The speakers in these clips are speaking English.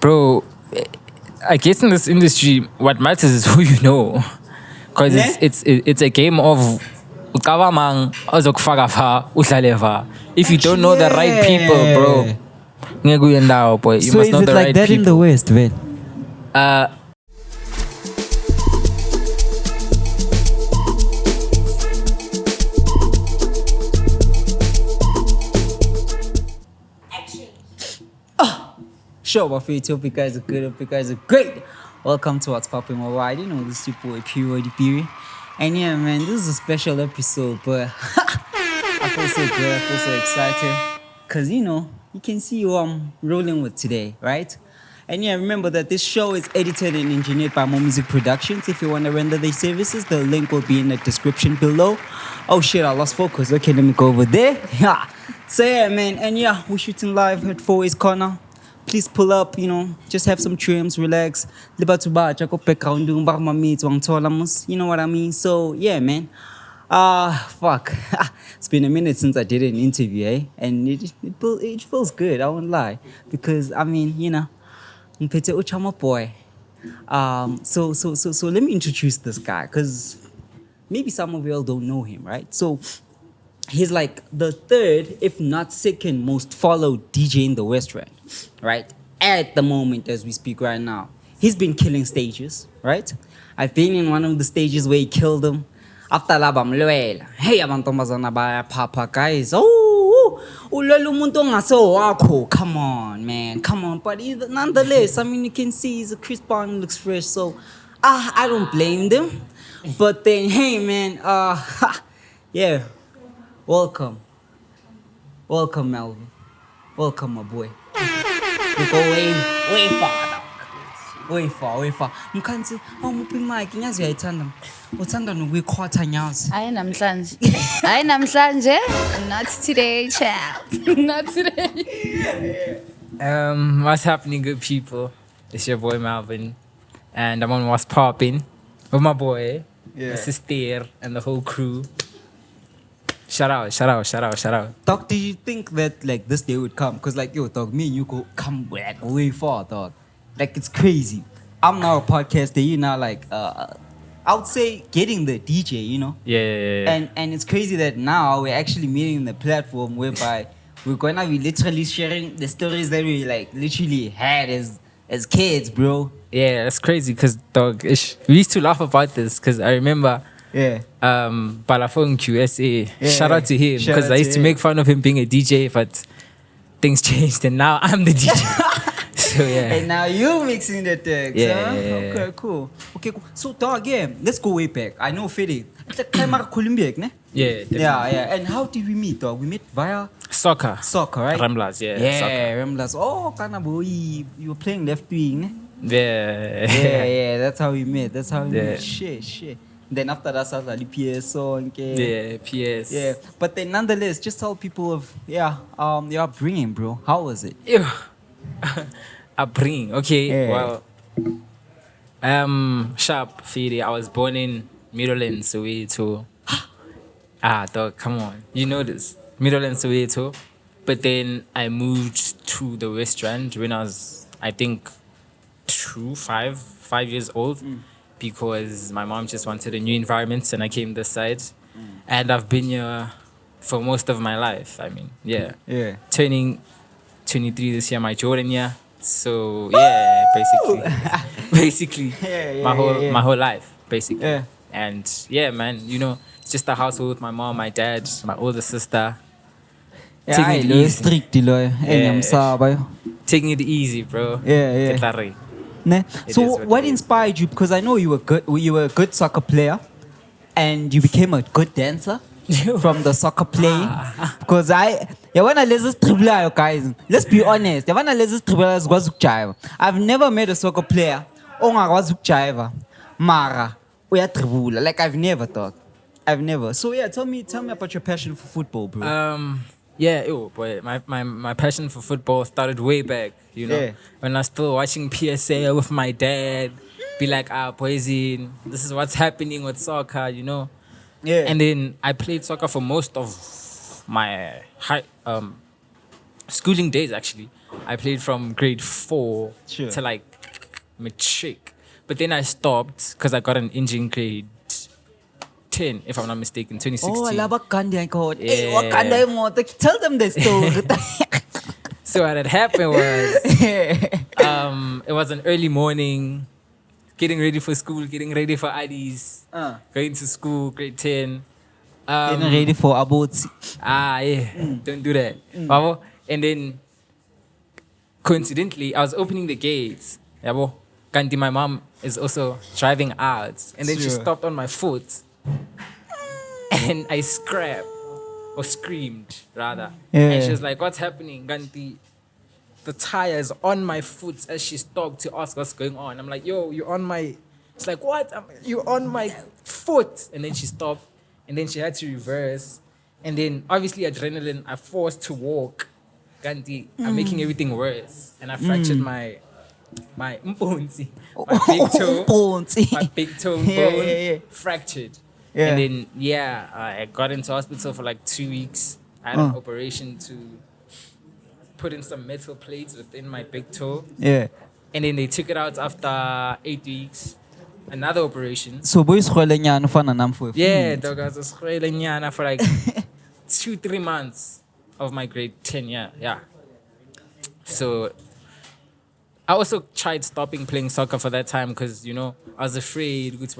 Bro, I guess in this industry, what matters is who you know. Because it's a game of ucabamang ozokufaka pha udlale pha. If you don't know the right people, bro, ngeke uye ndawo, boy. You So must is know it the like right that in the people. West, man? Sure, my favorite. Hope you guys are good. Hope you guys are great. Welcome to Whatspoppin. Why? You know, this is your boy Phiri. And yeah, man, this is a special episode, but I feel so good. I feel so excited. Because, you know, you can see who I'm rolling with today, right? And yeah, remember that this show is edited and engineered by More Music Productions. If you want to render their services, the link will be in the description below. Oh shit, I lost focus. Okay, let me go over there. Yeah. So yeah, man. And yeah, we're shooting live at 4A's Corner. Please pull up, you know, just have some trims, relax. Liba to ba, check up background, doing back my mates, you know what I mean? So yeah, man. Fuck. It's been a minute since I did an interview, eh? And it feels good, I won't lie. Because I mean, you know, Mpete Uchama boy. So let me introduce this guy, because maybe some of y'all don't know him, right? So he's like the third, if not second, most followed DJ in the West, right? At the moment, as we speak right now, he's been killing stages, right? I've been in one of the stages where he killed them. After laba mlwela, hey abantombazana baya papa guys. Oh, ulwela umuntu ongaso wakho. Come on, man, come on. But nonetheless, I mean, you can see he's a crisp bond, looks fresh. So, I don't blame them. But then, hey, man, yeah. Welcome, Melvin. Welcome, my boy. We go way far, dog. Way far. Mkanzi, awumuphi mic, nyazi uyayithanda. Uthanda nokuyikhwatha nyazi. Hayi namhlanje. Not today, child. Not today. What's happening, good people? It's your boy Melvin, and I'm on Whatspoppin with my boy, Mr. and the whole crew. Shout out. Dog, did you think that like this day would come? Cause like, yo, dog, me and you go come like way far, dog. Like it's crazy. I'm now a podcaster, you now like I would say getting the DJ, you know? Yeah. And it's crazy that now we're actually meeting the platform whereby we're gonna be literally sharing the stories that we like literally had as kids, bro. Yeah, that's crazy, cause dog, we used to laugh about this, cause I remember. Yeah. Balafon QSA. Yeah, Shout out to him, shout because out I used to make fun of him being a DJ, but things changed and now I'm the DJ. So yeah. And now you mixing the text, Yeah, huh? yeah. Okay, cool. So dog, yeah, let's go way back. I know Phiri. It's like Columbia, ne? Yeah, definitely. Yeah. And how did we meet, dog? We met via Soccer, right? Ramblers, Yeah, soccer. Ramblers. Oh, kind boy, you were playing left wing, ne? Yeah. That's how we met. Yeah. Shit. Then after that, I started PS song. Yeah, PS. Yeah, but then nonetheless, just tell people of your upbringing, bro. How was it? Ew. Upbringing. Okay. Yeah. Well, sharp Phiri. I was born in Middleland, Soweto. Dog, come on. You know this. Middleland, Soweto. But then I moved to the West Rand when I was, I think, 5 years old. Because my mom just wanted a new environment and I came this side. And I've been here for most of my life. I mean, yeah. Turning 23 this year, my Jordan year. So yeah, basically my whole life, basically. Yeah. And yeah, man, you know, it's just a household with my mom, my dad, my older sister. Taking it easy. Taking it easy, bro. Yeah. Ketare. Ne? So is what it is. inspired you? Because I know you were a good soccer player, and you became a good dancer from the soccer playing. Because when I let's dribble, guys, let's be honest. When I let's dribble, I've never met a soccer player jive, mara dribble. Like I've never thought. So yeah, tell me about your passion for football, bro. Yeah, boy, my passion for football started way back, you know, Yeah. when I was still watching PSA with my dad, be like, boys, this is what's happening with soccer, you know. Yeah. And then I played soccer for most of my schooling days, actually. I played from grade 4 to like matric. But then I stopped because I got an injury in grade 10, if I'm not mistaken, 2016. Oh, laba kandi I called. Hey, Wakanda mo. Tell them the story. So what had happened was, it was an early morning, getting ready for school, getting ready for IDs, going to school, grade 10. Getting ready for abort. Don't do that. Babo. And then, coincidentally, I was opening the gates. Yabo. Kanti, my mom is also driving out. And then she stopped on my foot. And I screamed, rather. And she was like, what's happening, Ganti? The tire is on my foot as she stopped to ask what's going on. I'm like, yo, you're on my... It's like, what? You're on my foot. And then she stopped. And then she had to reverse. And then, obviously, adrenaline, I forced to walk. Ganti, I'm making everything worse. And I fractured my mponzi, my big toe bone fractured. And then, I got into hospital for like 2 weeks. I had an operation to put in some metal plates within my big toe. And then they took it out after 8 weeks. Another operation. So, boys, yeah, dog, I was for like 2-3 months of my grade 10, yeah. So, I also tried stopping playing soccer for that time because, I was afraid. Because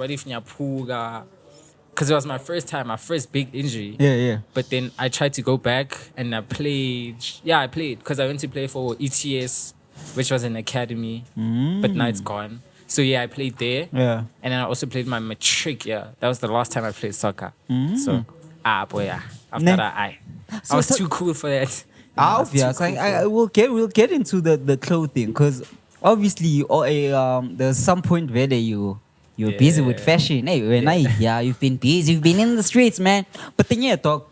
it was my first time, my first big injury. But then I tried to go back and I played. Yeah, I played because I went to play for ETS, which was an academy. But now it's gone. So I played there. And then I also played my matric. That was the last time I played soccer. So, boy, after that, I was too cool for that. Obvious. We'll get into the clothing because obviously there's some point where you're busy with fashion. Hey, you've been busy. You've been in the streets, man. But then dog.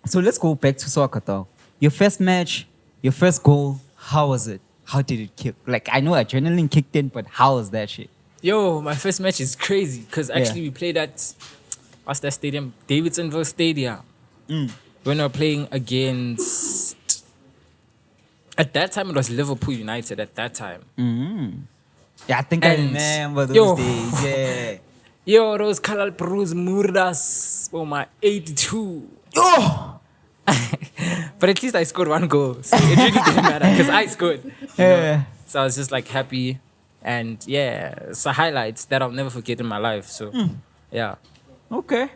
So let's go back to soccer, dog. Your first match, your first goal. How was it? How did it kick? Like, I know adrenaline kicked in, but how was that shit? Yo, my first match is crazy because actually we played at what's that stadium? Davidsonville Stadium. When we were playing against. At that time, it was Liverpool United. At that time. Yeah, I think I remember those days. Yo, those Kalal Perus Murdas. Oh, my 82. But at least I scored 1 goal. So it really didn't matter because I scored. So I was just like happy. And it's a highlight that I'll never forget in my life. So, Okay,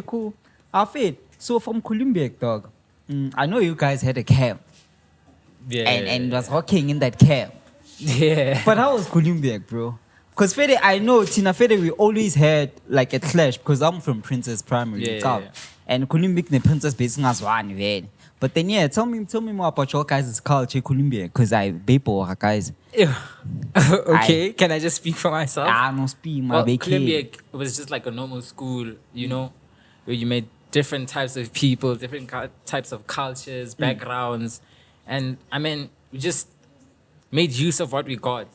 cool. Afid, so from Columbia, dog, I know you guys had a camp. And was rocking in that camp. But how was Columbia, bro? Because Fede, I know Tina Fede, we always had like a clash because I'm from Princess Primary. And Columbia, the Princess basing us one. But then tell me more about your guys' culture, Columbia, because I bapo guys. Okay, can I just speak for myself? No speak, my baby. Columbia was just like a normal school, where you met different types of people, different types of cultures, backgrounds. And I mean, we just made use of what we got,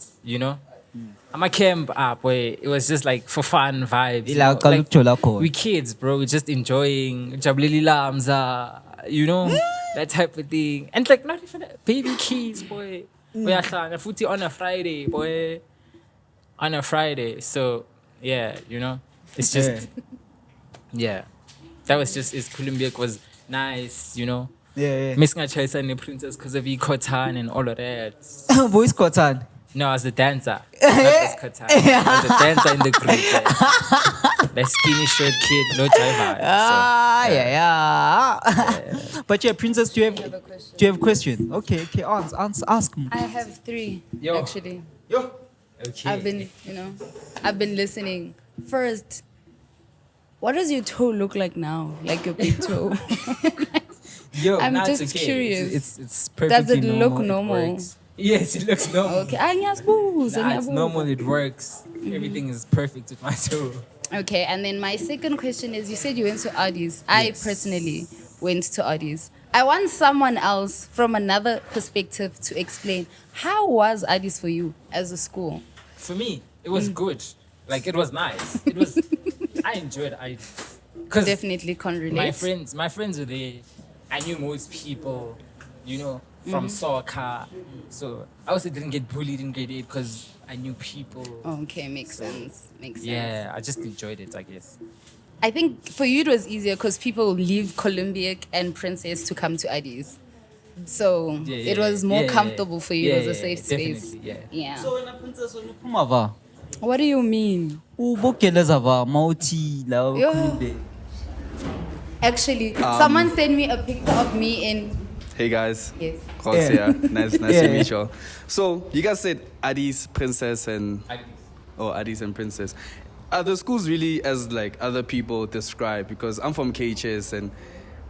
I'm a camp up where it was just like for fun vibes. Like, we kids, bro, we're just enjoying Jablili Lamza, that type of thing. And like not even baby kids, boy. We are on a Friday, boy. On a Friday. So it's just that was just Columbia was nice, Missing a choice and the princess because of Kotan and all of that. Who is Kotan? No, I was the dancer. Not this Kotan. I was the dancer in the group. That skinny short kid, no driver. But princess, do you have a question? Okay, ask me. I have 3 actually. Okay. I've been listening. First, what does your toe look like now? Like your big toe? I'm just curious. It's perfectly normal. Does it look normal? Yes, it looks normal. Okay, it's normal. It works. Everything is perfect with my toe. Okay, and then my second question is: you said you went to Audis. I personally went to Audis. I want someone else from another perspective to explain how was Audis for you as a school. For me, it was good. Like it was nice. It was. I enjoyed it. Cause definitely can't relate. My friends were there. I knew most people, from soccer. So I also didn't get bullied in grade 8 because I knew people. Okay, makes sense. Makes sense. Yeah, I just enjoyed it, I guess. I think for you it was easier because people leave Columbiac and Princess to come to IDs. So it was more comfortable for you. It was a safe space. Yeah. So when a princess when Pumava, What do you mean? Ubokelezava, Mauti, Lao, Yo. Kunde. Actually, someone sent me a picture of me in. Hey guys. Yes. Ross here. Nice to meet you all. So you guys said Addis, Princess, and Addis and Princess. Are the schools really as like other people describe? Because I'm from KHS and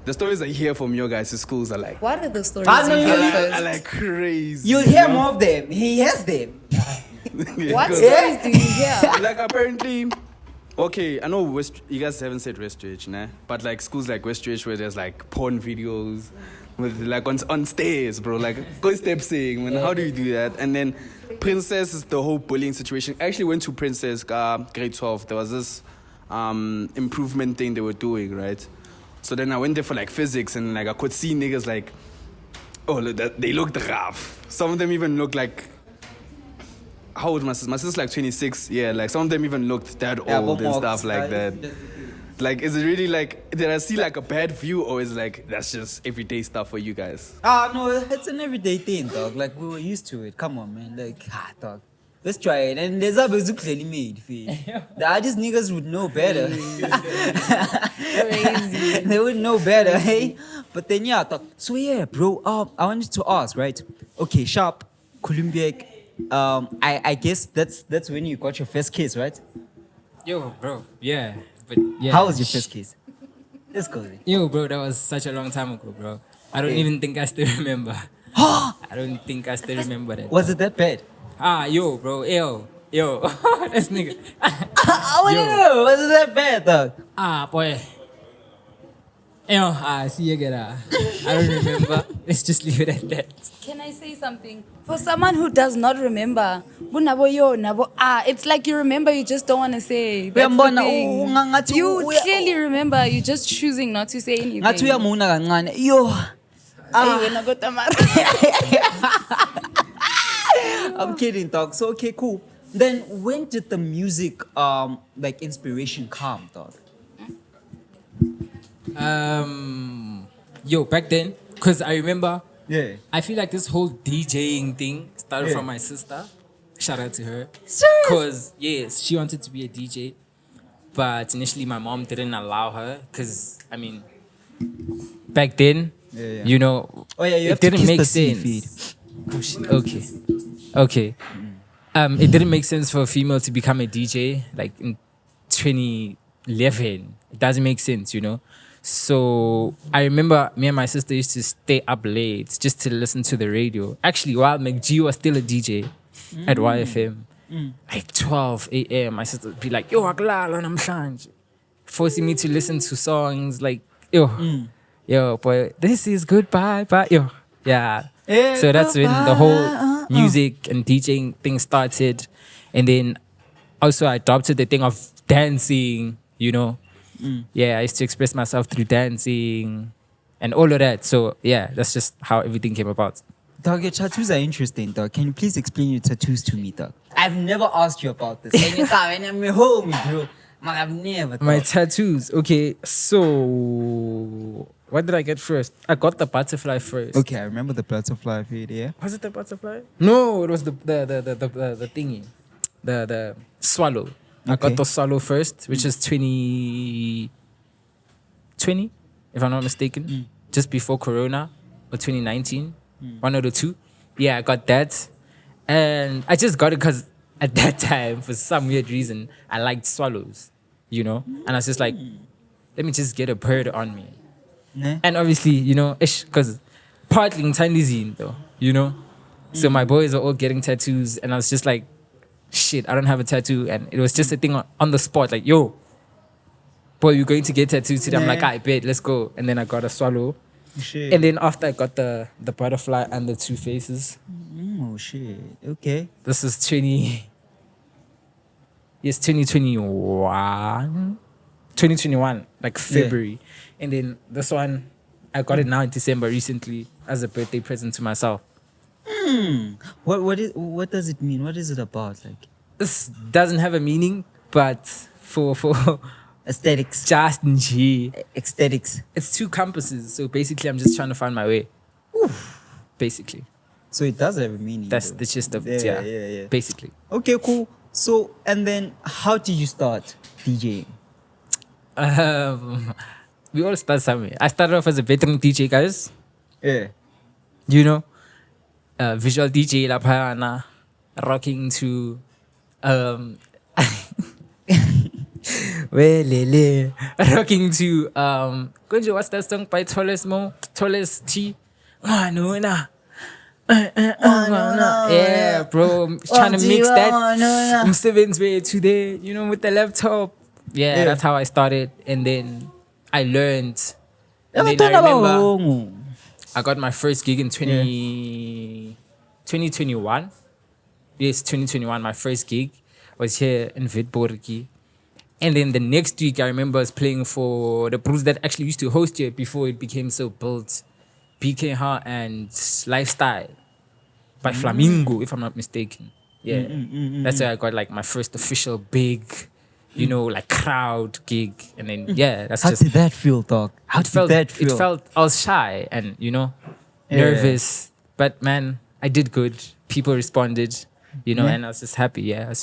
the stories I hear from your guys' schools are like What are the stories I know you you hear like- first? are like crazy. You'll hear more of them. He has them. What stories do you hear? Like apparently, okay, I know you guys haven't said Westridge, nah? But like schools like Westridge where there's like porn videos with like on stairs, bro. Like go step saying, man, how do you do that? And then Princess is the whole bullying situation. I actually went to Princess grade 12. There was this improvement thing they were doing, right? So then I went there for like physics and like I could see niggas like, oh, look, they looked rough. Some of them even looked like, how old my sister? My sister's like 26. Yeah, like some of them even looked that old and stuff like that. Like, is it really like, did I see like a bad view or is like, that's just everyday stuff for you guys? No, it's an everyday thing, dog. Like, we were used to it. Come on, man. Like, dog. Let's try it. And there's a bazoo clearly made. The artist niggas would know better. Crazy. They would know better, hey? But then, yeah, dog. So, yeah, bro, I wanted to ask, right? Okay, Sharp, Columbiac. I guess that's when you got your first kiss, right? Yo, bro. Yeah. But yeah. How was your first kiss? Let's go there. Yo, bro, that was such a long time ago, bro. I don't even think I still remember. I don't think I still remember that. Was it that bad? Yo, bro. Yo. This nigga. I want to know. Was it that bad, dog? Boy. See you again. I don't remember. Let's just leave it at that. Can I say something? For someone who does not remember, it's like you remember, you just don't want to say. That's the thing. You clearly remember, you're just choosing not to say anything. Ngathi uyamuna kancane. Yo. Hey, wena kodwa mara. I'm kidding, dog. So okay, cool. Then when did the music like inspiration come, dog? Back then, because I remember, Yeah. I feel like this whole DJing thing started from my sister. Shout out to her. Serious? Because, yes, she wanted to be a DJ. But initially, my mom didn't allow her. Because, I mean, back then, you know, Oh yeah, you it have to didn't kiss make the sense. seafood. Oh, shit. Okay. It didn't make sense for a female to become a DJ like in 2011. It doesn't make sense, you know. So I remember me and my sister used to stay up late just to listen to the radio. Actually, while McG was still a DJ at YFM, like 12 a.m., my sister would be like, yo, akulala namhlanje, forcing me to listen to songs like, yo, boy, this is goodbye, bye, yo. Yeah. So that's when the whole music and DJing thing started. And then also I adopted the thing of dancing, you know. Yeah, I used to express myself through dancing and all of that. So yeah, that's just how everything came about. Dog, your tattoos are interesting, dog. Can you please explain your tattoos to me, dog? I've never asked you about this. Anytime, and I'm home, bro. Man, I've never. My tattoos. Okay, so what did I get first? I got the butterfly first. Okay, I remember the butterfly feed, yeah. Was it the butterfly? No, it was the thingy. The swallow. I Okay. got the swallow first, which is 2020, if I'm not mistaken. Just before Corona or 2019. One of the two. Yeah, I got that. And I just got it because at that time, for some weird reason, I liked swallows, you know? And I was just like, let me just get a bird on me. Nah. And obviously, you know, because partly in Tandizine though, you know? So my boys are all getting tattoos and I was just like, shit, I don't have a tattoo. And it was just a thing on the spot, like, yo, boy, you're going to get tattoos today. I'm like, I bet, let's go. And then I got a swallow. Shit. And then after I got the butterfly and the two faces. Oh shit. Okay. This is 2021, like February. And then this one, I got it now in December recently as a birthday present to myself. What does it mean? What is it about? Like This doesn't have a meaning, but for aesthetics, just G, aesthetics. it's 2 campuses. So basically, I'm just trying to find my way. Basically, So it does have a meaning. that's though. the gist of it. Yeah, Yeah. basically. Okay, cool. So and then how did you start DJing? We all start somewhere. I started off as a veteran DJ, guys. Yeah. You know, visual DJ lapana, rocking to rocking to Kunjo, what's that song by Tallest T? Yeah, bro, trying to mix that from Seven's way to there, you know, with the laptop. Yeah, that's how I started, and then I learned. And then I remember I got my first gig in 2021. Yes, 2021. My first gig was here in Witborgi. And then the next week, I remember I was playing for the Bruce that actually used to host here before it became so built. BKH and Lifestyle by Flamingo, if I'm not mistaken. Yeah. That's where I got like my first official big, you know, like crowd gig. And then, yeah, that's How just. did that feel, dog? How did that feel? It felt, I was shy and, you know, nervous. But man, I did good. People responded, you know, and I was just happy. Yeah, I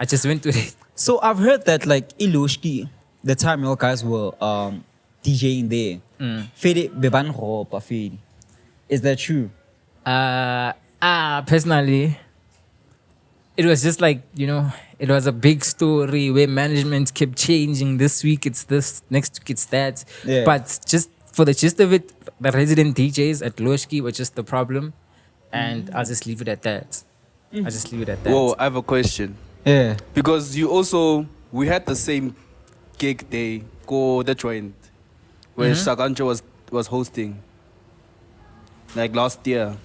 just went with it. So I've heard that like Iloshki, the time your guys were DJing there, Phiri beban ropa Phiri. Is that true? Personally, it was just like, you know, it was a big story where management kept changing. This week it's this, next week it's that. Yeah. But just for the gist of it, the resident DJs at Loshki were just the problem. And I'll just leave it at that. Whoa, I have a question. Yeah. Because we had the same gig day, go the joint, where Sagancho was hosting, like last year.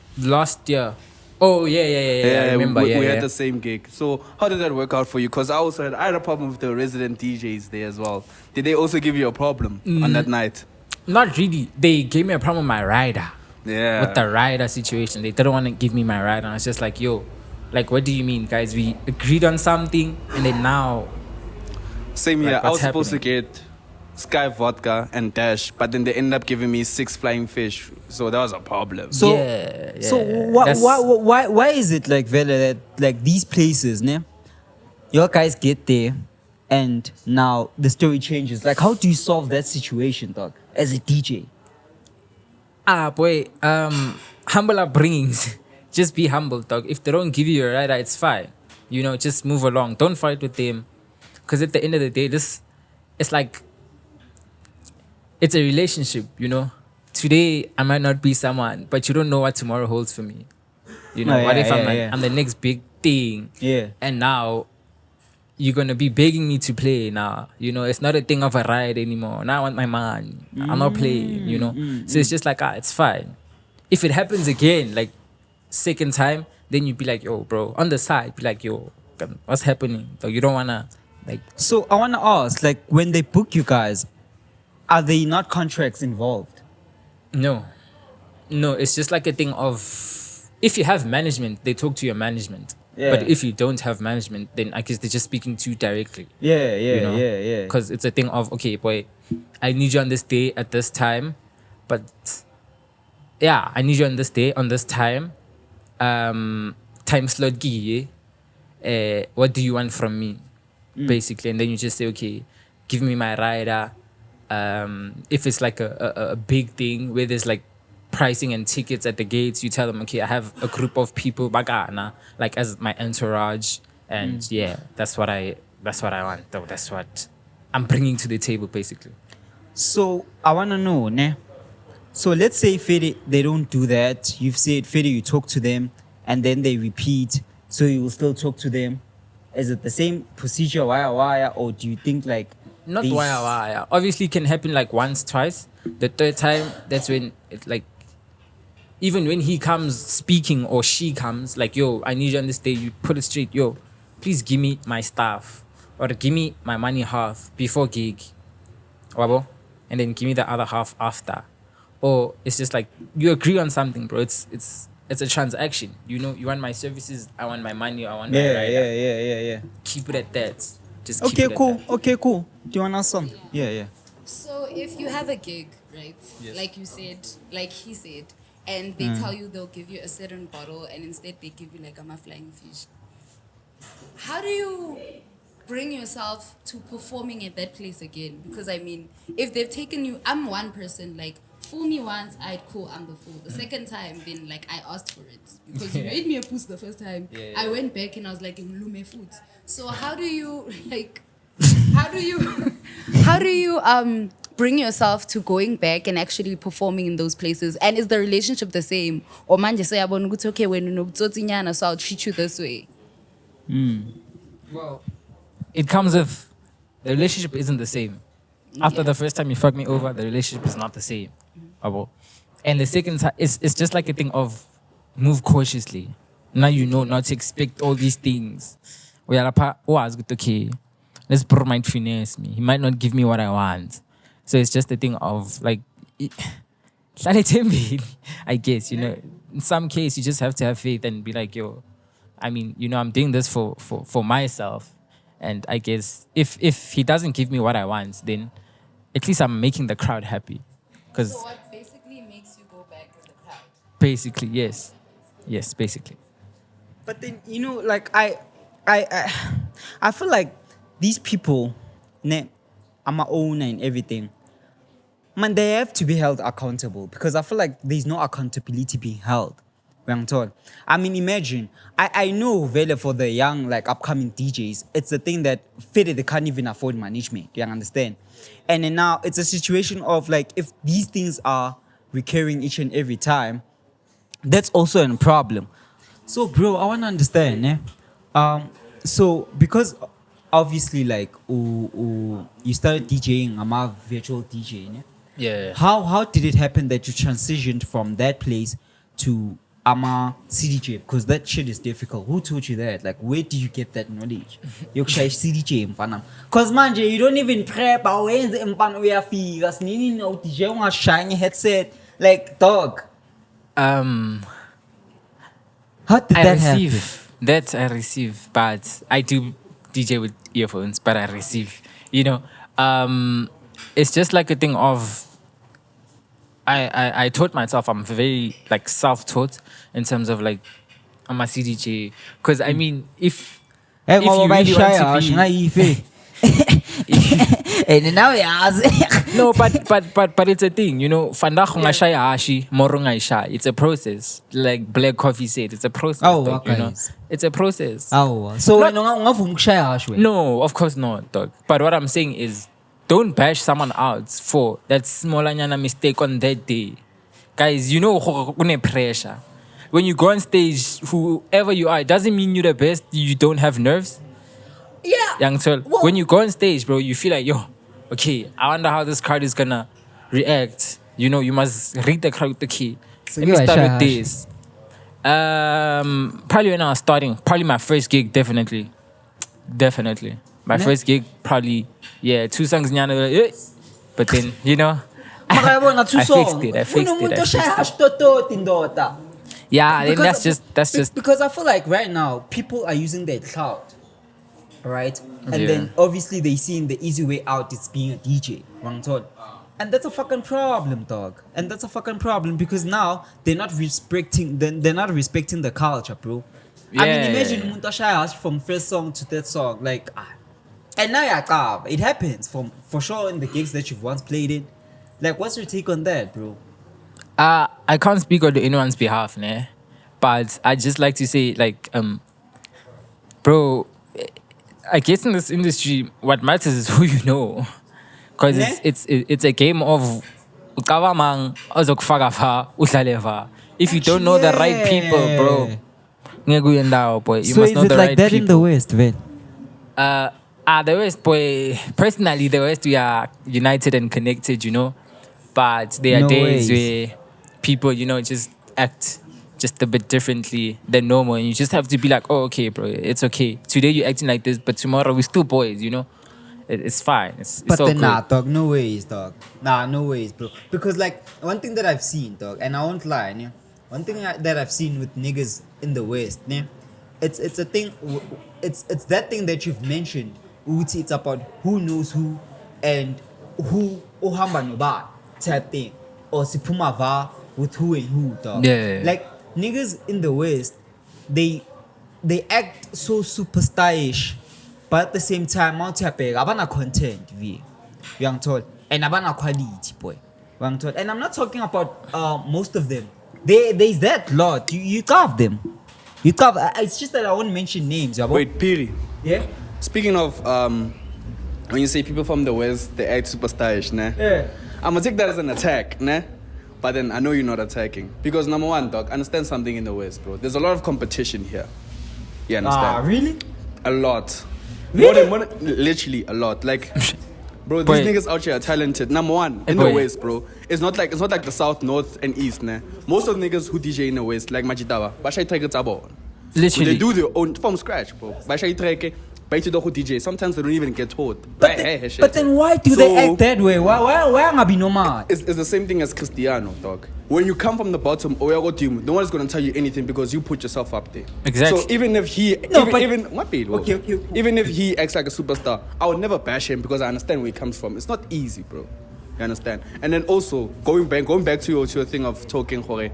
Oh, yeah. I remember. We yeah. had the same gig. So how did that work out for you? Because I had a problem with the resident DJs there as well. Did they also give you a problem on that night? Not really. They gave me a problem with my rider. Yeah. With the rider situation. They didn't want to give me my rider. And I was just like, yo, like, what do you mean, guys? We agreed on something, and then now... Same here. Like, I was what's supposed to happening? get Sky Vodka and Dash, but then they ended up giving me 6 flying fish. So that was a problem. So Yeah. So That's- why is it like Vela that like these places, ne? Your guys get there, and now the story changes. Like, how do you solve that situation, dog? As a DJ. Boy, humble upbringings. Just be humble, dog. If they don't give you a rider, it's fine. You know, just move along. Don't fight with them. Because at the end of the day, it's like, it's a relationship, you know. Today, I might not be someone, but you don't know what tomorrow holds for me. You know, Oh, what yeah, if yeah. I'm the next big thing? Yeah. And now, you're going to be begging me to play now. You know, it's not a thing of a ride anymore. Now I want my man. I'm not playing, you know. So it's just like, it's fine. If it happens again, like, second time, then you'd be like, yo, bro, on the side, be like, yo, what's happening? So you don't want to, like... So I want to ask, like, when they book you guys, are they not contracts involved? No, it's just like a thing of, if you have management, they talk to your management. Yeah. But if you don't have management, then I guess they're just speaking to you directly. Yeah. You know? Yeah. Because it's a thing of, okay, boy, I need you on this day at this time, but yeah, I need you on this day, on this time. Time slot giye. What do you want from me? Basically. And then you just say, okay, give me my rider. If it's like a big thing where there's like pricing and tickets at the gates, you tell them, okay, I have a group of people bagana, like as my entourage, and yeah, that's what I want. Though that's what I'm bringing to the table, basically. So I want to know, ne? So let's say Phiri, they don't do that. You've said Phiri, you talk to them, and then they repeat. So you will still talk to them. Is it the same procedure, wire, or do you think like Not these- wire. Obviously, it can happen like once, twice. The third time, that's when it like. Even when he comes speaking or she comes, like, yo, I need you on this day, you put it straight, yo, please give me my stuff or give me my money half before gig, wabo, and then give me the other half after. or it's just like you agree on something, bro. It's a transaction. You know, you want my services, I want my money, I want my rider. Yeah. Keep it at that. Just keep Okay, it at cool. that. Okay, cool. Do you want to ask something? Yeah. So if you have a gig, right? Yes. Like you said, like he said, and they tell you they'll give you a certain bottle, and instead they give you like a flying fish. How do you bring yourself to performing at that place again? Because I mean, if they've taken you, I'm one person, like, fool me once, I'd cool, I'm the fool. The second time, then like I asked for it. Because you made me a puss the first time. Yeah. I went back and I was like, lume food. So how do you like how do you how do you bring yourself to going back and actually performing in those places? And is the relationship the same? Or manje say okay, when you so I'll treat you this way. Well, it comes with the relationship isn't the same. After the first time you fuck me over, the relationship is not the same. And the second time, it's just like a thing of move cautiously. Now you know not to expect all these things. We are okay. This bro might finesse me. He might not give me what I want. So it's just a thing of like, I guess, you know, in some case you just have to have faith and be like, yo, I mean, you know, I'm doing this for myself. And I guess if he doesn't give me what I want, then at least I'm making the crowd happy. So what basically makes you go back with the crowd? Basically, yes. Yes, basically. But then you know, like I feel like these people, I'm my own and everything. Man, they have to be held accountable because I feel like there's no accountability being held. When I'm told. I mean, imagine. I know Vele for the young, like upcoming DJs, it's a thing that Phiri, they can't even afford management. You understand? And then now it's a situation of like if these things are recurring each and every time, that's also a problem. So, bro, I want to understand, so because obviously, like, you started DJing, I'm a virtual DJ, ne? Yeah. How did it happen that you transitioned from that place to ama CDJ? Because that shit is difficult. Who taught you that? Like, where did you get that knowledge? Yokushay CDJ mfana. Because manje, you don't even prep awenze mfana uyafika. Sinini no DJ unga shiny headset. Like, dog. How did that happen? I receive, but I do DJ with earphones, but I receive. You know, it's just like a thing of I taught myself. I'm very like self-taught in terms of like I'm a CDJ. Because I mean, if you really want to be, And now no, but it's a thing, you know. It's a process. Like Black Coffee said, it's a process. Dog, you know, it's a process. So No, of course not, dog. But what I'm saying is, don't bash someone out for that small mistake on that day, guys. You know, pressure. When you go on stage, whoever you are, it doesn't mean you're the best. You don't have nerves. Yeah. Young soul. When you go on stage, bro, you feel like, yo, okay, I wonder how this crowd is gonna react. You know, you must read the crowd with the key. So let me start with this. Probably when I was starting, probably my first gig, definitely. My first gig, probably, 2 songs, but then, you know, I fixed it. Yeah, then that's just because I feel like right now people are using their clout, right? And then obviously they seeing the easy way out is being a DJ, wrong thought. And that's a fucking problem, dog. And that's a fucking problem because now they're not respecting the culture, bro. I mean, imagine Muntasha from first song to third song, like, and now it happens for sure in the gigs that you've once played in. Like, what's your take on that, bro? I can't speak on anyone's behalf, but I just like to say, like, bro, I guess in this industry, what matters is who you know, because it's a game of if you don't know the right people, bro. You So must is know it the like right that people. in the West, man? The West, boy, personally, the West, we are united and connected, you know. But there are No days ways. where people, you know, just act just a bit differently than normal. And you just have to be like, oh, okay, bro, it's okay. Today you're acting like this, but tomorrow we're still boys, you know. it's fine. It's But all then good. nah, dog, no ways, dog. Nah, no ways, bro. Because like one thing that I've seen, dog, and I won't lie, yeah, one thing that I've seen with niggas in the West, yeah, it's a thing. It's that thing that you've mentioned. Uti, it's about who knows who and who ohamba noba type thing, or sipuma va with who and who, dog. Yeah. Like niggas in the West, they act so superstar-ish, but at the same time, abana content, young told, and abana quality, boy, young told. And I'm not talking about most of them. There's that lot. You carve them. You carve. It's just that I won't mention names. Yabo. Wait, Phiri. Yeah. Speaking of when you say people from the West, they act superstarish, nah? Yeah. I'm gonna take that as an attack, nah? But then I know you're not attacking. Because number one, dog, understand something in the West, bro. There's a lot of competition here. You understand? Really? A lot. Really? More than, literally a lot. Like, bro, these Boy. niggas out here are talented. Number one, in the Boy. West, bro. It's not like the South, North, and East, nah. Most of the niggas who DJ in the West, like Majitawa, Bashai Treke Tabo. Literally. They do their own from scratch, bro. Bashai Treke, Baito DJ. Sometimes they don't even get taught. But then why do they act that way? Why am I be normal? It's the same thing as Cristiano, dog. When you come from the bottom, no one is going to tell you anything because you put yourself up there. Exactly. So even if he, Okay. even if he acts like a superstar, I would never bash him because I understand where he comes from. It's not easy, bro. You understand? And then also going back to your thing of talking, Jorge,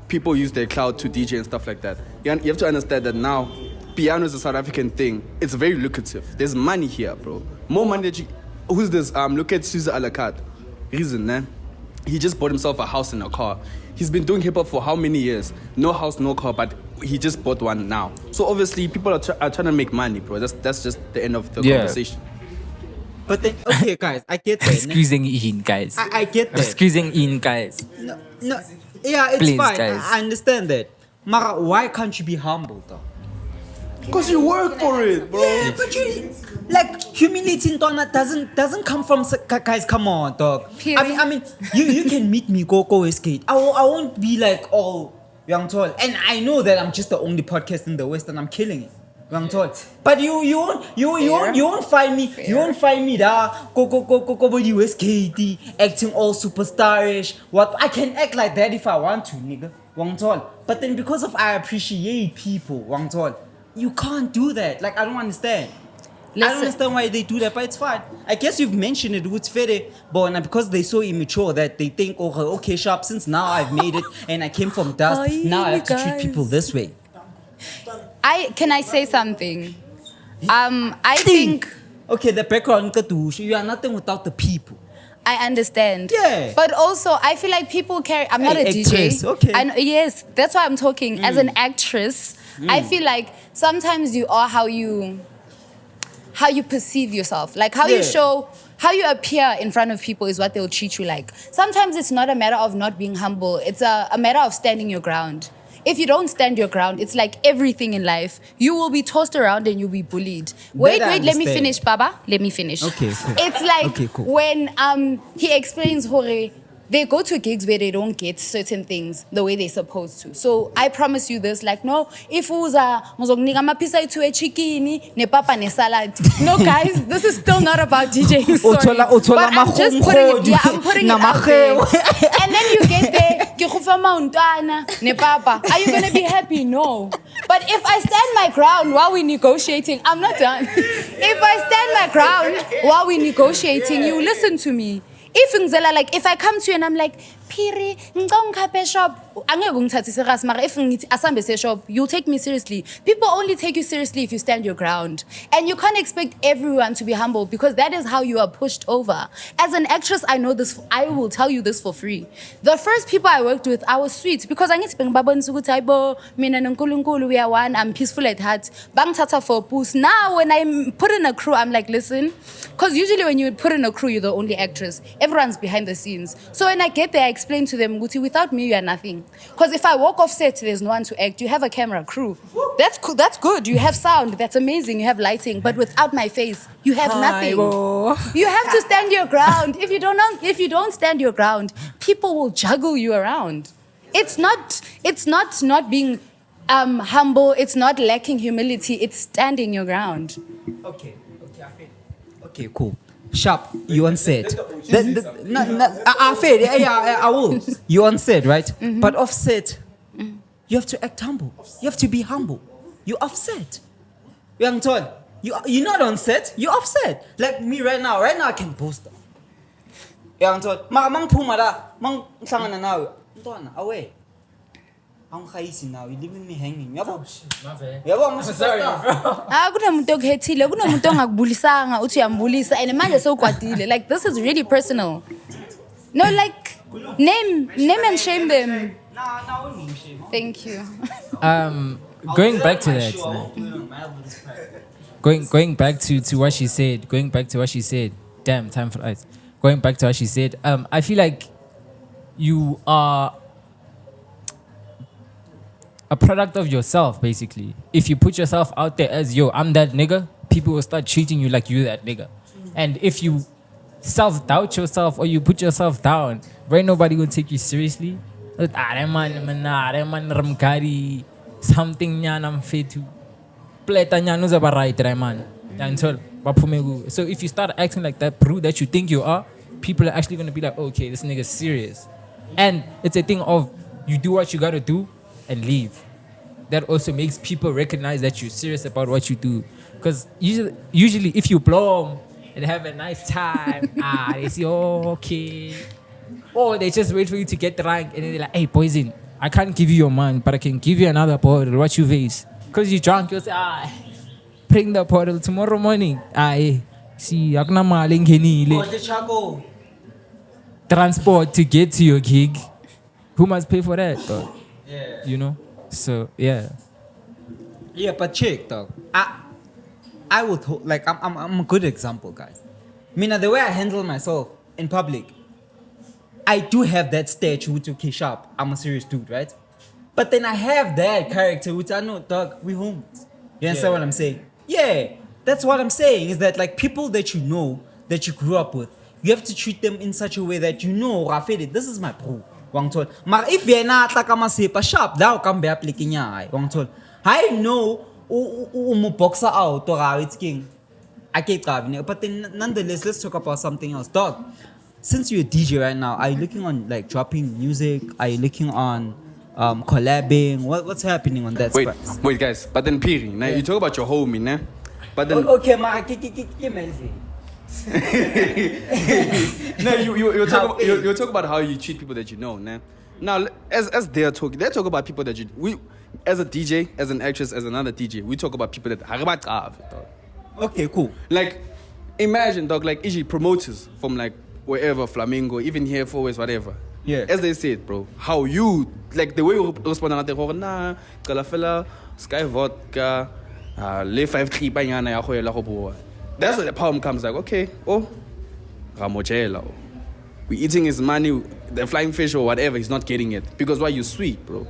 people use their cloud to DJ and stuff like that. You have to understand that now, piano is a South African thing. It's very lucrative. There's money here, bro. More money that you. Who's this? Look at Suze Alakat. Reason, man. He just bought himself a house and a car. He's been doing hip hop for how many years? No house, no car, but he just bought one now. So obviously, people are trying to make money, bro. That's just the end of the conversation. But then, okay, guys, I get that. Squeezing in, guys. I get that. Squeezing in, guys. No, yeah, it's Please, fine. guys. I understand that. Mara, why can't you be humble, though? Because you work for it, bro. Yeah, but you like humility in Tona doesn't come from guys. Come on, dog. Period. I mean, you can meet me, go skate. I won't be like all young tall, and I know that I'm just the only podcast in the West, and I'm killing it. Young tall, but you won't find me. You won't find me there. Go body skate, acting all superstarish. What I can act like that if I want to, nigga. Young tall, but then because of I appreciate people, young tall. You can't do that. Like, I don't understand. I don't understand why they do that, but it's fine. I guess you've mentioned it with Phiri, but because they're so immature that they think, okay, sharp, since now I've made it and I came from dust, now I have to treat people this way. Can I say something? I think... Okay, the background, you are nothing without the people. I understand. Yeah. But also, I feel like people carry... I'm not a actress, DJ. okay. Yes, that's why I'm talking. As an actress, I feel like sometimes you are how you perceive yourself. Like how you show... How you appear in front of people is what they'll treat you like. Sometimes it's not a matter of not being humble. It's a matter of standing your ground. If you don't stand your ground, it's like everything in life. You will be tossed around and you'll be bullied. Wait, let me finish, Baba. Let me finish. Okay, cool. It's like when he explains, Jorge, they go to gigs where they don't get certain things the way they're supposed to. So I promise you this, like, no, if uza muzongnika mapisa to a chicken, ne papa ne salad. No, guys, this is still not about DJing. Sorry. But I'm just putting it out there. And then you get there, ke go fa mauntwana, ne papa. Are you gonna be happy? No. But if I stand my ground while we're negotiating, I'm not done. If I stand my ground while we're negotiating, you listen to me. If I come to you and I'm like, Phiri, ngicela shop, angeke ngithathe serious, mara if ngithi asambe se shop, you'll take me seriously. People only take you seriously if you stand your ground. And you can't expect everyone to be humble because that is how you are pushed over. As an actress, I know this, I will tell you this for free. The first people I worked with, I was sweet because angithi bengibabonisa ukuthi hayibo mina noNkulunkulu we are one, I'm peaceful at heart. Bangithatha for a boost. Now when I put in a crew, I'm like, listen, because usually when you put in a crew, you're the only actress. Everyone's behind the scenes. So when I get there, I explain to them, Guti, without me, you are nothing. Because if I walk off set, there's no one to act. You have a camera crew. That's cool. That's good. You have sound. That's amazing. You have lighting. But without my face, you have nothing. You have to stand your ground. If you don't stand your ground, people will juggle you around. It's not being humble. It's not lacking humility. It's standing your ground. Okay, I feel. Okay, cool. Sharp, you on set. I will. You on set, right? Mm-hmm. But off set, you have to act humble. You have to be humble. You offset. Young Todd, you're not on set. You offset. Like me right now. Right now I can post. Young Todd, mang pumada, mang sangana now. Away. I'm crazy now. You're leaving me hanging. Yabo. Yabo, I'm sorry, bro. Kunamuntu okuhethile, kunamuntu ongakubulisanga uthi uyambulisa and manje sewukwatile. Like this is really personal. No, like name and shame them. Thank you. Going back to that. Going back to what she said. Going back to what she said. Damn, time flies. Going back to what she said. I feel like you are a product of yourself, basically. If you put yourself out there as, yo, I'm that nigga, people will start treating you like you that nigga. And if you self-doubt yourself or you put yourself down, right, nobody will take you seriously. That man ramkari, something nyanam fetu. Pleta nyanuza barai man. So if you start acting like that bro that you think you are, people are actually gonna be like, okay, this nigga's serious. And it's a thing of you do what you gotta do and leave. That also makes people recognize that you're serious about what you do. Because usually if you blow them and have a nice time, they say, oh, okay. Or they just wait for you to get drunk and then they're like, hey, poison, I can't give you your man, but I can give you another bottle. What you face? Because you're drunk, you'll say, bring the bottle tomorrow morning. See, transport to get to your gig. Who must pay for that, dog? Yeah. You know? So, yeah. Yeah, but check, dog. I would like I'm a good example, guys. The way I handle myself in public, I do have that stage with okay sharp. I'm a serious dude, right? But then I have that character which I know, dog, we homies. You understand what I'm saying? Yeah. That's what I'm saying, is that like people that you know, that you grew up with, you have to treat them in such a way that you know, Rafedi, this is my bro. Wang tol. But if you're not like a masipa sharp, thou come be appliquing ya. Wang tol. I know boxer out or it's king. I can't have, but then nonetheless, let's talk about something else. Dog, since you're a DJ right now, are you looking on like dropping music? Are you looking on collabing? What's happening on that space? Wait, guys. But then Phiri, now you talk about your homie, nah? But then okay, Melvin. No, you talk about how you treat people that you know, nah? Now, as they're talking about people that we, as a DJ, as an actress, as another DJ, we talk about people that okay, cool. Like, imagine, dog, like, promoters from like wherever, Flamingo, even here, Forwest, whatever. Yeah. As they said, bro, how you, like, the way you respond on that, nah, Kalafela, Sky Vodka, Le 5-3 Banyana, Yahoya, Lahoboa. That's where the problem comes, like, okay, Ramochela. We're eating his money, the flying fish or whatever, he's not getting it. Because why? You're sweet, bro.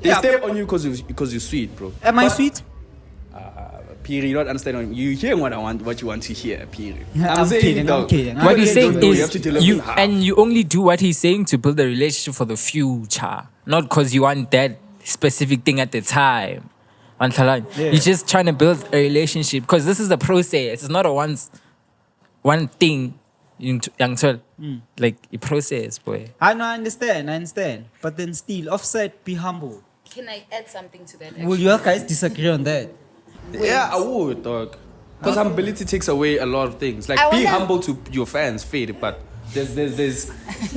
They step on you because you're sweet, bro. Am I sweet? Phiri, you don't understand. You hear what you want to hear, Phiri. I'm kidding. What he's saying is you only do what he's saying to build a relationship for the future, not because you want that specific thing at the time. You're just trying to build a relationship because this is a process. It's not a one thing. Like a process, boy. I understand. But then still, offset, be humble. Can I add something to that? Will you guys disagree on that? Yeah, I would, dog. Because humility takes away a lot of things. Like, be humble to your fans, Phiri, but there are things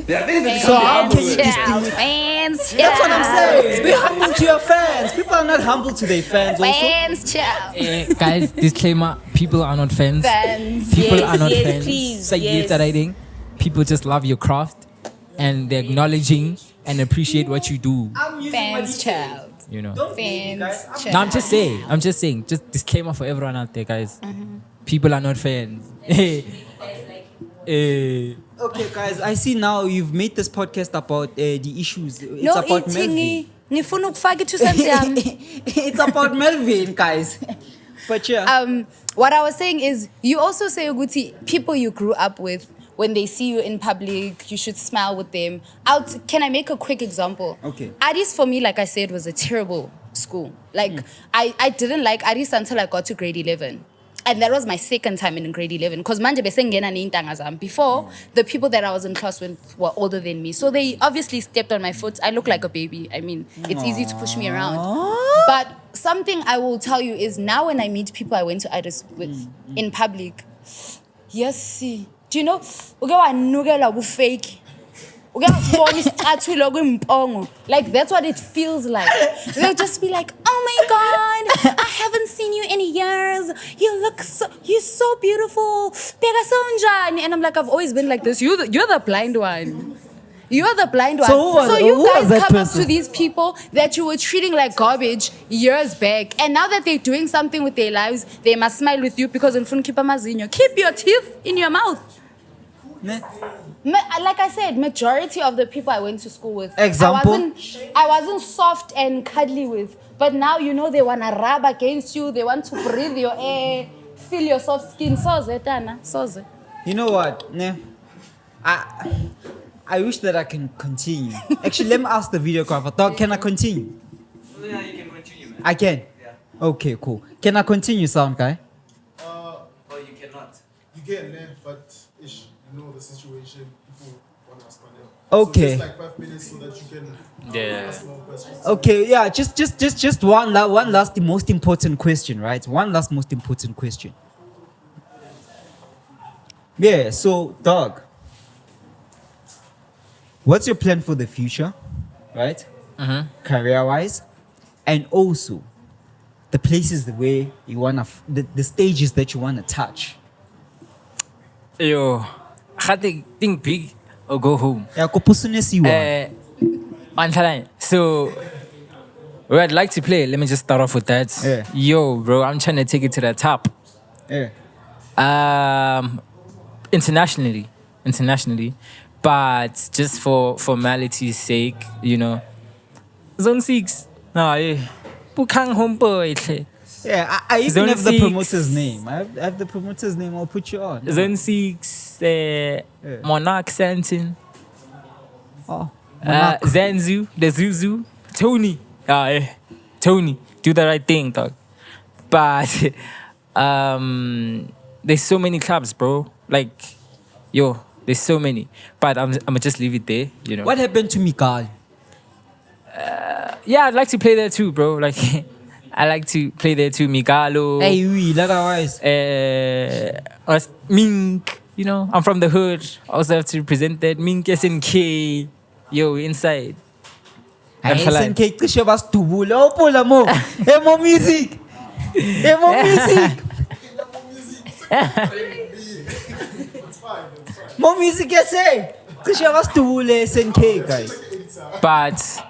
that So how can you distinguish? Fans, That's what I'm saying. Be humble to your fans. People are not humble to their fans also. Fans, ciao. Guys, disclaimer, people are not fans. People are not fans. Please, people just love your craft and they're acknowledging and appreciate what you do. Fans, child. You know. Fans, child. No, I'm just saying. Just disclaimer for everyone out there, guys. People are not fans. Okay, guys, I see now you've made this podcast about the issues. It's about Melvin. It's about Melvin, guys. But yeah. What I was saying is, you also say, Uguti, people you grew up with, when they see you in public, you should smile with them. Can I make a quick example? Okay. Addis, for me, like I said, was a terrible school. Like, I didn't like Addis until I got to grade 11. and that was my second time in grade 11. Because manje besengena neintanga zami. Before, the people that I was in class with were older than me. So they obviously stepped on my foot. I look like a baby. I mean, it's easy to push me around. But something I will tell you is now when I meet people I went to IDIS with in public, yes, see. Do you know? Fake. Like that's what it feels like. They'll just be like, oh my god, I haven't seen you in years. You're so beautiful. And I'm like, I've always been like this. You're the blind one. You're the blind one. So you guys come up to these people that you were treating like garbage years back, and now that they're doing something with their lives, they must smile with you because in front keep your teeth in your mouth. Like I said, majority of the people I went to school with, example, I wasn't soft and cuddly with. But now they want to rub against you. They want to breathe your air, feel your soft skin. Soze, Tana, soze. You know what? I wish that I can continue. Actually, let me ask the videographer. Dog, can I continue? Yeah, you can continue, man. I can? Yeah. Okay, cool. Can I continue, sound guy? Oh, you cannot. You can, but ish, you know the situation. People want to ask money. Okay. So just like 5 minutes so that you can ask more questions. Okay, yeah, just one last, the most important question, right? One last most important question. Yeah, so, dog, what's your plan for the future, right? Career-wise, and also the places where you wanna, the stages that you wanna touch. Yo, I think big or go home. Yeah, So, where I'd like to play, let me just start off with that. Yeah. Yo, bro, I'm trying to take it to the top. Yeah. Internationally, but just for formality's sake, Zone 6. No, Bukang homeboy. Yeah, I even Zone have the 6. promoter's name. I have the promoter's name. I'll put you on. Zone 6, Monarch Santin, Oh, Zanzu, the Zuzu, Tony. Tony, do the right thing, dog. But there's so many clubs, bro. Like, yo, there's so many. But I'm gonna just leave it there, What happened to Mikal? Yeah, I'd like to play there too, bro. Like, I like to play there too. Migalo. Hey, we, otherwise. Mink, I'm from the hood. I also have to represent that. Mink SNK. Yo, inside. SNK, Krisha was tubula. Oh, Pola mo. Hey, more music. Hey, more music. More music, yes, hey. Krisha was tubula SNK, guys. But,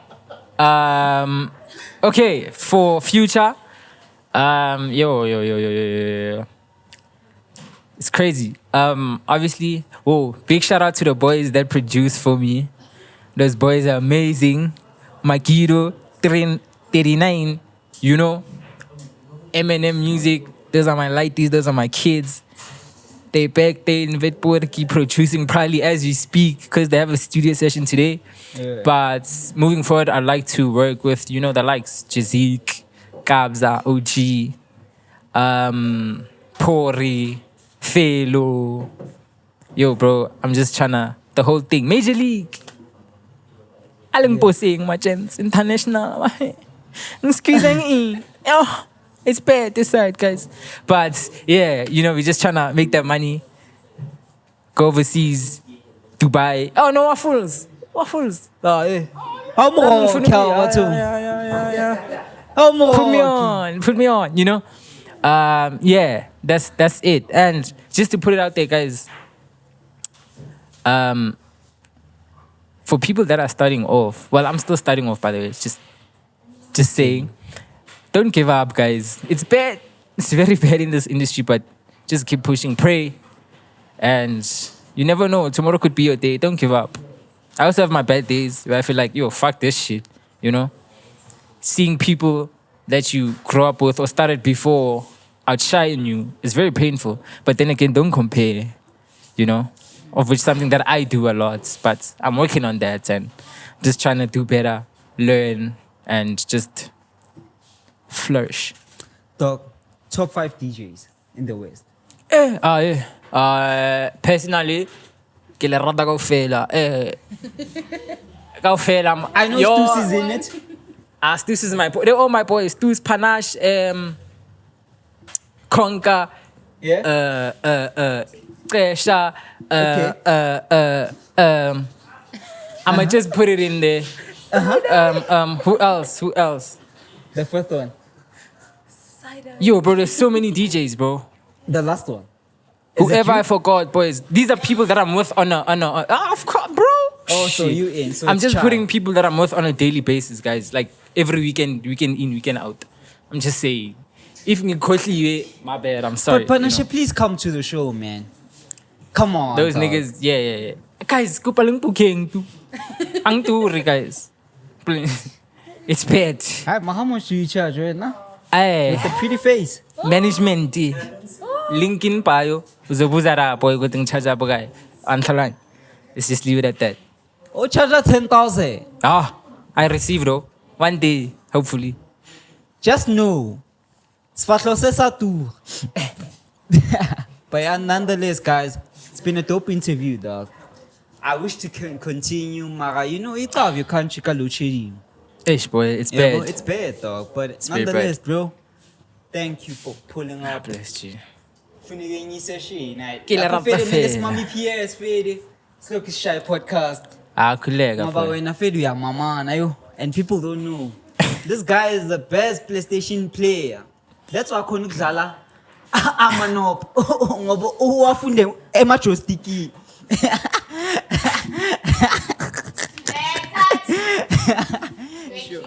okay, for future, yo. It's crazy. Obviously, big shout out to the boys that produce for me. Those boys are amazing. Makiro, 39, Eminem music. Those are my lighties, those are my kids. They in Vetport keep producing probably as we speak because they have a studio session today. Yeah. But moving forward, I'd like to work with, the likes Jazik, Kabza, OG, Phiri, Felo. Yo, bro, I'm just trying the whole thing. Major League. Alam posing my chance. International. It's bad this side, guys. But yeah, we're just trying to make that money. Go overseas. Dubai. Oh, no, waffles. Oh, yeah. How more? Put me on, yeah, that's it. And just to put it out there, guys, for people that are starting off, well, I'm still starting off, by the way, just saying, don't give up, guys. It's bad. It's very bad in this industry, but just keep pushing, pray, and you never know. Tomorrow could be your day. Don't give up. I also have my bad days where I feel like, yo, fuck this shit, Seeing people that you grew up with or started before outshine you is very painful. But then again, don't compare, of which something that I do a lot. But I'm working on that and just trying to do better, learn, and just flourish. Top 5 DJs in the West? Personally, ke le rata kaofela. Kaofela. I know Stus is in it. Stus is my boy. They're all my boys. Stus, Panache, Konka, Kesha, I'ma just put it in there. Who else? The first one. Yo, bro, there's so many DJs, bro. The last one. Whoever I forgot, boys. These are people that I'm with on of course, bro. Oh, so Shit. you in. So I'm it's just Chai. putting people that I'm with on a daily basis, guys. Like every weekend in, weekend out. I'm just saying. If you quickly, my bad. I'm sorry. But Panashe, please come to the show, man. Come on. Those dog. niggas, yeah. Guys, go palang pukeng tu. Ang turi, guys. Please. It's bad. Hi, how much do you charge right now? Ay, With the pretty face. management. Linkin payo. Uzabuzara boy go ting charge up guy. Antalan. Let's just leave it at that. Oh, charge her 10,000. I received though. One day, hopefully. Just know. Sfatlo sesa tu. But yeah, nonetheless, guys, it's been a dope interview, dog. I wish to continue, Mara. You know, it's out of your country, Kaluchiri. Ish, boy, it's Yeah, bad. bro, it's bad, dog. But It's very nonetheless, bro, thank you for pulling up. Bless you. Funny inisa shi na. Kila rapa Fede fede. mesi mami PS Fede. Sio kisha podcast. Kulega, Maba boy. wena Fede ya mama na yo. And people don't know. This guy is the best PlayStation player. That's why khona ukudlala amanop. Ngoba uwafunde emacho sticky. Sure.